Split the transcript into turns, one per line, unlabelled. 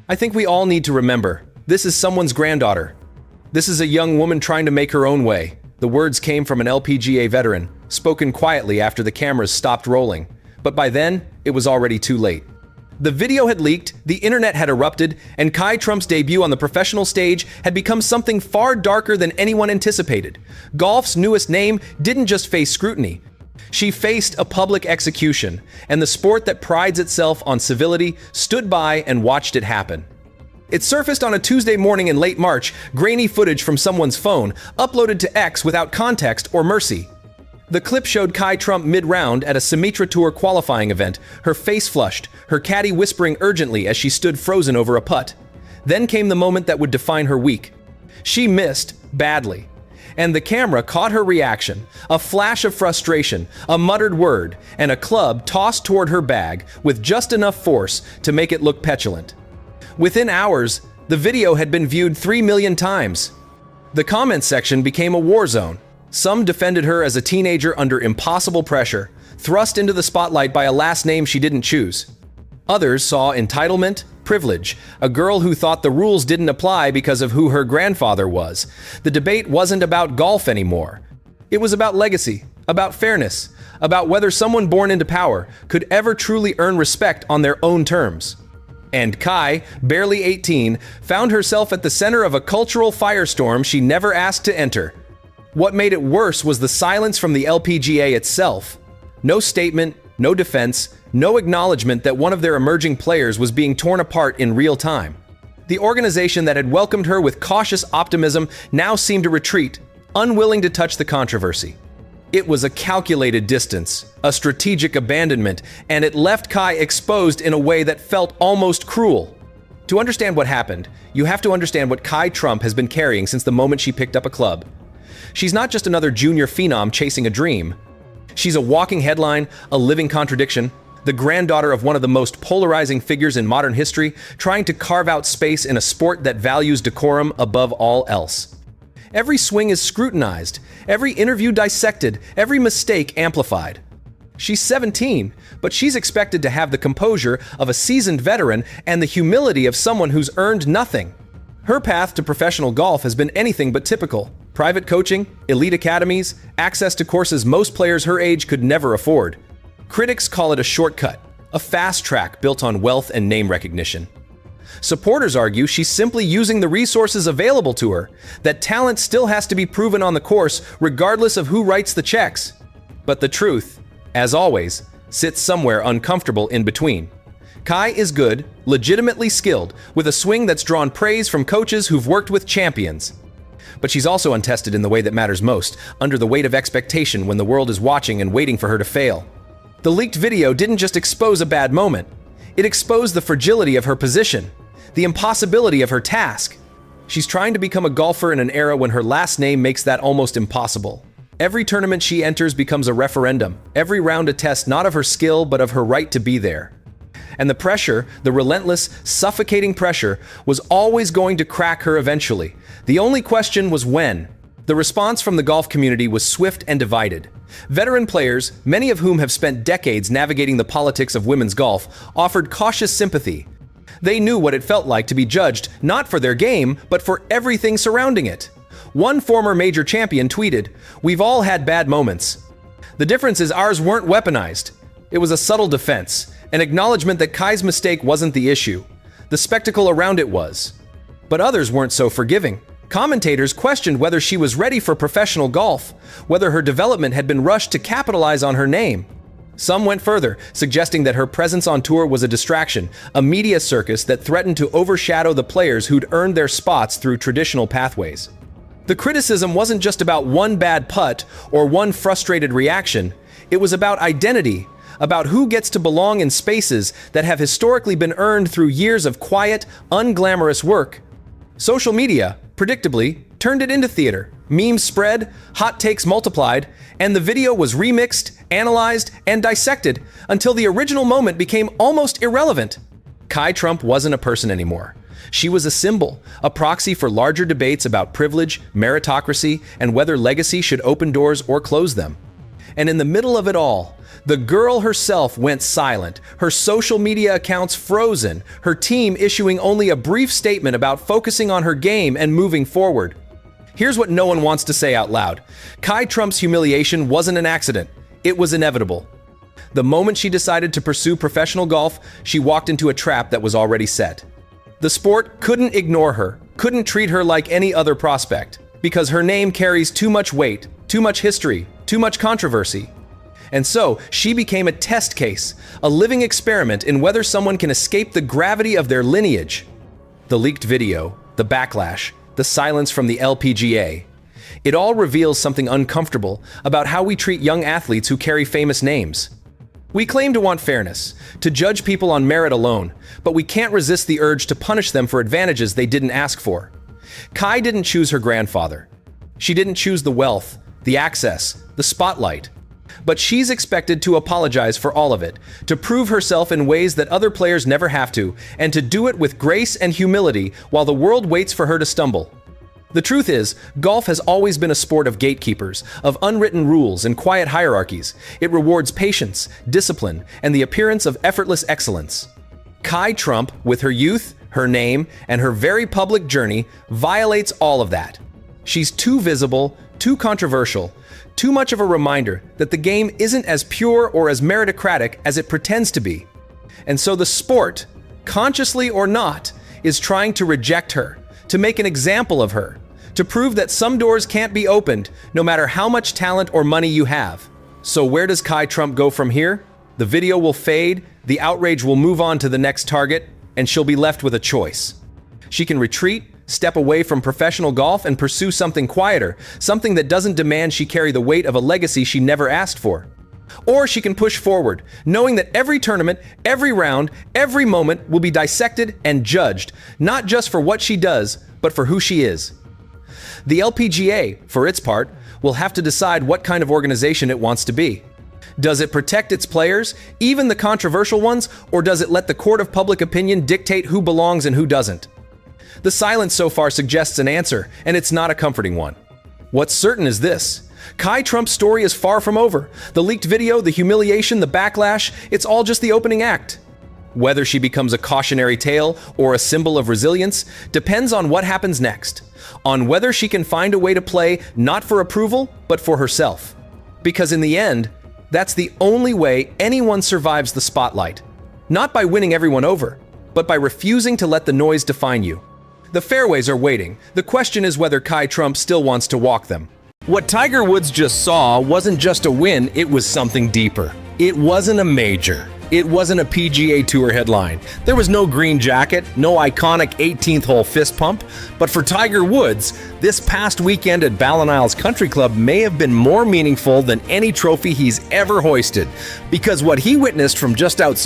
I think we all need to remember, this is someone's granddaughter. This is a young woman trying to make her own way. The words came from an LPGA veteran, spoken quietly after the cameras stopped rolling. But by then, it was already too late. The video had leaked, the internet had erupted, and Kai Trump's debut on the professional stage had become something far darker than anyone anticipated. Golf's newest name didn't just face scrutiny. She faced a public execution, and the sport that prides itself on civility stood by and watched it happen. It surfaced on a Tuesday morning in late March, grainy footage from someone's phone, uploaded to X without context or mercy. The clip showed Kai Trump mid-round at a Sumitra Tour qualifying event, her face flushed, her caddy whispering urgently as she stood frozen over a putt. Then came the moment that would define her week. She missed badly, and the camera caught her reaction, a flash of frustration, a muttered word, and a club tossed toward her bag with just enough force to make it look petulant. Within hours, the video had been viewed 3 million times. The comments section became a war zone. Some defended her as a teenager under impossible pressure, thrust into the spotlight by a last name she didn't choose. Others saw entitlement, privilege, a girl who thought the rules didn't apply because of who her grandfather was. The debate wasn't about golf anymore. It was about legacy, about fairness, about whether someone born into power could ever truly earn respect on their own terms. And Kai, barely 18, found herself at the center of a cultural firestorm she never asked to enter. What made it worse was the silence from the LPGA itself. No statement, no defense, no acknowledgement that one of their emerging players was being torn apart in real time. The organization that had welcomed her with cautious optimism now seemed to retreat, unwilling to touch the controversy. It was a calculated distance, a strategic abandonment, and it left Kai exposed in a way that felt almost cruel. To understand what happened, you have to understand what Kai Trump has been carrying since the moment she picked up a club. She's not just another junior phenom chasing a dream. She's a walking headline, a living contradiction, the granddaughter of one of the most polarizing figures in modern history, trying to carve out space in a sport that values decorum above all else. Every swing is scrutinized, every interview dissected, every mistake amplified. She's 17, but she's expected to have the composure of a seasoned veteran and the humility of someone who's earned nothing. Her path to professional golf has been anything but typical. Private coaching, elite academies, access to courses most players her age could never afford. Critics call it a shortcut, a fast track built on wealth and name recognition. Supporters argue she's simply using the resources available to her, that talent still has to be proven on the course regardless of who writes the checks. But the truth, as always, sits somewhere uncomfortable in between. Kai is good, legitimately skilled, with a swing that's drawn praise from coaches who've worked with champions. But she's also untested in the way that matters most, under the weight of expectation when the world is watching and waiting for her to fail. The leaked video didn't just expose a bad moment. It exposed the fragility of her position, the impossibility of her task. She's trying to become a golfer in an era when her last name makes that almost impossible. Every tournament she enters becomes a referendum, every round a test not of her skill but of her right to be there. And the pressure, the relentless, suffocating pressure, was always going to crack her eventually. The only question was when. The response from the golf community was swift and divided. Veteran players, many of whom have spent decades navigating the politics of women's golf, offered cautious sympathy. They knew what it felt like to be judged not for their game, but for everything surrounding it. One former major champion tweeted, "We've all had bad moments. The difference is ours weren't weaponized." It was a subtle defense, an acknowledgement that Kai's mistake wasn't the issue. The spectacle around it was. But others weren't so forgiving. Commentators questioned whether she was ready for professional golf, whether her development had been rushed to capitalize on her name. Some went further, suggesting that her presence on tour was a distraction, a media circus that threatened to overshadow the players who'd earned their spots through traditional pathways. The criticism wasn't just about one bad putt or one frustrated reaction. It was about identity, about who gets to belong in spaces that have historically been earned through years of quiet, unglamorous work. Social media, predictably, turned it into theater. Memes spread, hot takes multiplied, and the video was remixed, analyzed, and dissected until the original moment became almost irrelevant. Kai Trump wasn't a person anymore. She was a symbol, a proxy for larger debates about privilege, meritocracy, and whether legacy should open doors or close them. And in the middle of it all, the girl herself went silent, her social media accounts frozen, her team issuing only a brief statement about focusing on her game and moving forward. Here's what no one wants to say out loud. Kai Trump's humiliation wasn't an accident. It was inevitable. The moment she decided to pursue professional golf, she walked into a trap that was already set. The sport couldn't ignore her, couldn't treat her like any other prospect, because her name carries too much weight, too much history, too much controversy. And so, she became a test case, a living experiment in whether someone can escape the gravity of their lineage. The leaked video, the backlash, the silence from the LPGA. It all reveals something uncomfortable about how we treat young athletes who carry famous names. We claim to want fairness, to judge people on merit alone, but we can't resist the urge to punish them for advantages they didn't ask for. Kai didn't choose her grandfather. She didn't choose the wealth, the access, the spotlight. But she's expected to apologize for all of it, to prove herself in ways that other players never have to, and to do it with grace and humility while the world waits for her to stumble. The truth is, golf has always been a sport of gatekeepers, of unwritten rules and quiet hierarchies. It rewards patience, discipline, and the appearance of effortless excellence. Kai Trump, with her youth, her name, and her very public journey, violates all of that. She's too visible, too controversial, too much of a reminder that the game isn't as pure or as meritocratic as it pretends to be. And so the sport, consciously or not, is trying to reject her, to make an example of her, to prove that some doors can't be opened no matter how much talent or money you have. So where does Kai Trump go from here? The video will fade, the outrage will move on to the next target, and she'll be left with a choice. She can retreat, step away from professional golf and pursue something quieter, something that doesn't demand she carry the weight of a legacy she never asked for. Or she can push forward, knowing that every tournament, every round, every moment will be dissected and judged, not just for what she does, but for who she is. The LPGA, for its part, will have to decide what kind of organization it wants to be. Does it protect its players, even the controversial ones, or does it let the court of public opinion dictate who belongs and who doesn't? The silence so far suggests an answer, and it's not a comforting one. What's certain is this: Kai Trump's story is far from over. The leaked video, the humiliation, the backlash, it's all just the opening act. Whether she becomes a cautionary tale or a symbol of resilience depends on what happens next, on whether she can find a way to play not for approval, but for herself. Because in the end, that's the only way anyone survives the spotlight. Not by winning everyone over, but by refusing to let the noise define you. The fairways are waiting. The question is whether Kai Trump still wants to walk them. What Tiger Woods just saw wasn't just a win, it was something deeper. It wasn't a major. It wasn't a PGA Tour headline. There was no green jacket, no iconic 18th hole fist pump. But for Tiger Woods, this past weekend at Balliol Country Club may have been more meaningful than any trophy he's ever hoisted. Because what he witnessed from just outside